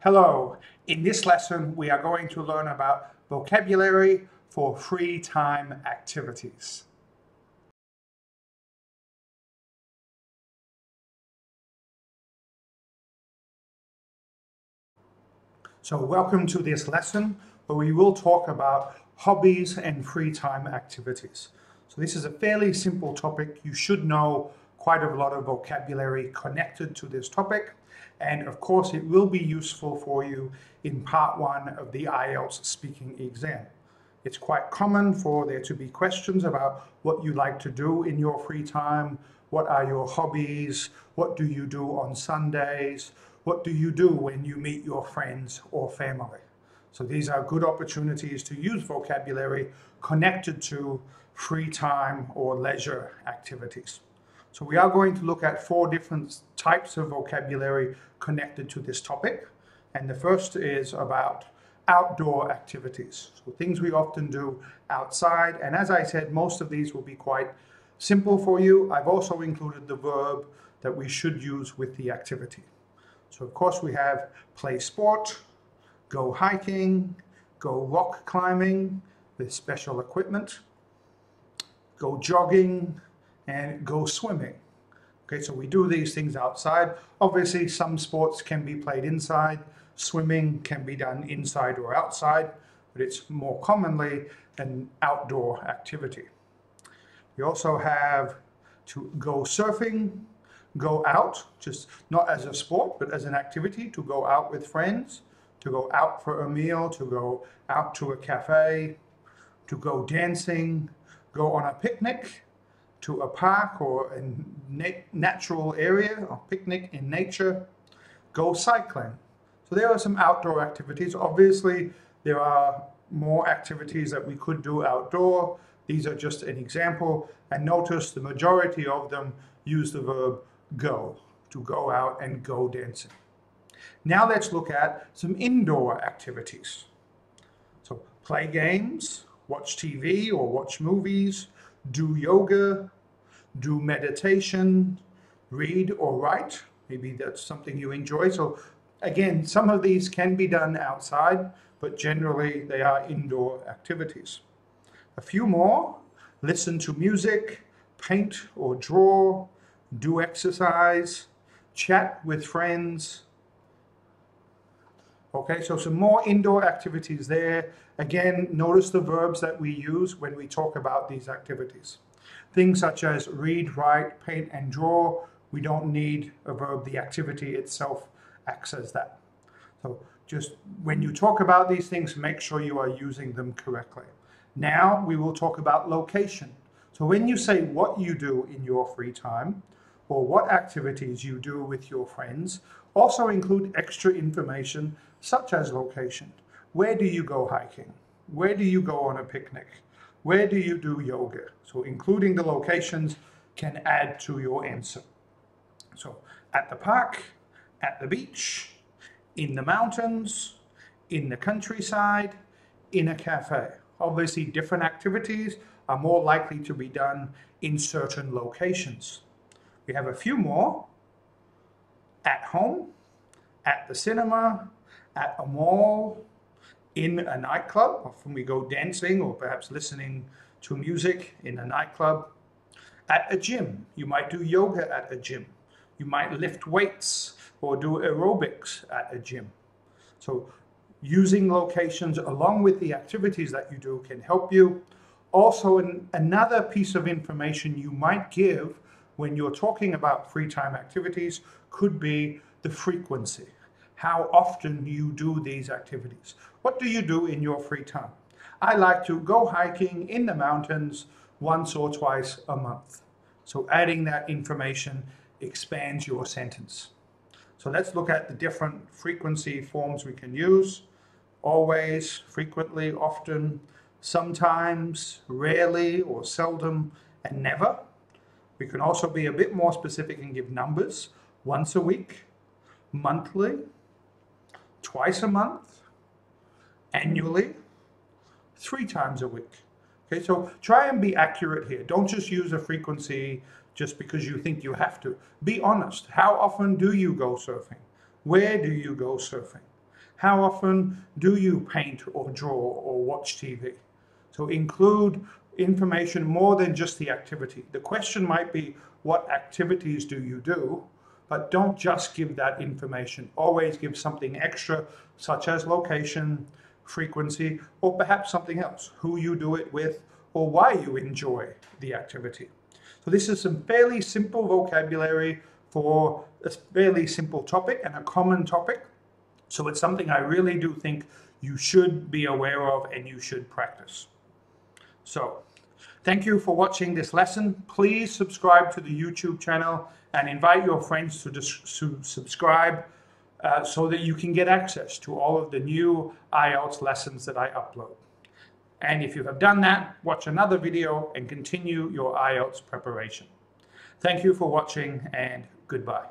Hello, in this lesson we are going to learn about vocabulary for free time activities. So welcome to this lesson where we will talk about hobbies and free time activities. So this is a fairly simple topic. You should know quite a lot of vocabulary connected to this topic. And of course, it will be useful for you in part one of the IELTS speaking exam. It's quite common for there to be questions about what you like to do in your free time, what are your hobbies, what do you do on Sundays, what do you do when you meet your friends or family. So these are good opportunities to use vocabulary connected to free time or leisure activities. So we are going to look at 4 different types of vocabulary connected to this topic. And the first is about outdoor activities. So things we often do outside. And as I said, most of these will be quite simple for you. I've also included the verb that we should use with the activity. So of course we have play sport, go hiking, go rock climbing with special equipment, go jogging, and go swimming. Okay, so we do these things outside. Obviously, some sports can be played inside. Swimming can be done inside or outside, but it's more commonly an outdoor activity. We also have to go surfing, go out, just not as a sport, but as an activity, to go out with friends, to go out for a meal, to go out to a cafe, to go dancing, go on a picnic, to a park or a natural area, or picnic in nature, go cycling. So there are some outdoor activities. Obviously, there are more activities that we could do outdoor. These are just an example. And notice the majority of them use the verb go, to go out and go dancing. Now let's look at some indoor activities. So play games, watch TV or watch movies, do yoga, do meditation, read or write. Maybe that's something you enjoy. So again, some of these can be done outside, but generally they are indoor activities. A few more: listen to music, paint or draw, do exercise, chat with friends. Okay, so some more indoor activities there. Again, notice the verbs that we use when we talk about these activities. Things such as read, write, paint, and draw, we don't need a verb. The activity itself acts as that. So just when you talk about these things, make sure you are using them correctly. Now we will talk about location. So when you say what you do in your free time, or what activities you do with your friends, also include extra information such as location. Where do you go hiking? Where do you go on a picnic? Where do you do yoga? So including the locations can add to your answer. So at the park, at the beach, in the mountains, in the countryside, in a cafe. Obviously, different activities are more likely to be done in certain locations. We have a few more: at home, at the cinema, at a mall, in a nightclub. Often we go dancing or perhaps listening to music in a nightclub. At a gym, you might do yoga at a gym. You might lift weights or do aerobics at a gym. So using locations along with the activities that you do can help you. Also, another piece of information you might give when you're talking about free time activities could be the frequency. How often you do these activities. What do you do in your free time? I like to go hiking in the mountains once or twice a month. So adding that information expands your sentence. So let's look at the different frequency forms we can use. Always, frequently, often, sometimes, rarely or seldom, and never. We can also be a bit more specific and give numbers. Once a week, monthly, twice a month, annually, 3 times a week. Okay, so try and be accurate here. Don't just use a frequency just because you think you have to. Be honest. How often do you go surfing? Where do you go surfing? How often do you paint or draw or watch TV? So include information more than just the activity. The question might be, what activities do you do? But don't just give that information. Always give something extra, such as location, frequency, or perhaps something else, who you do it with, or why you enjoy the activity. So this is some fairly simple vocabulary for a fairly simple topic and a common topic. So it's something I really do think you should be aware of and you should practice. So thank you for watching this lesson. Please subscribe to the YouTube channel and invite your friends to subscribe so that you can get access to all of the new IELTS lessons that I upload. And if you have done that, watch another video and continue your IELTS preparation. Thank you for watching and goodbye.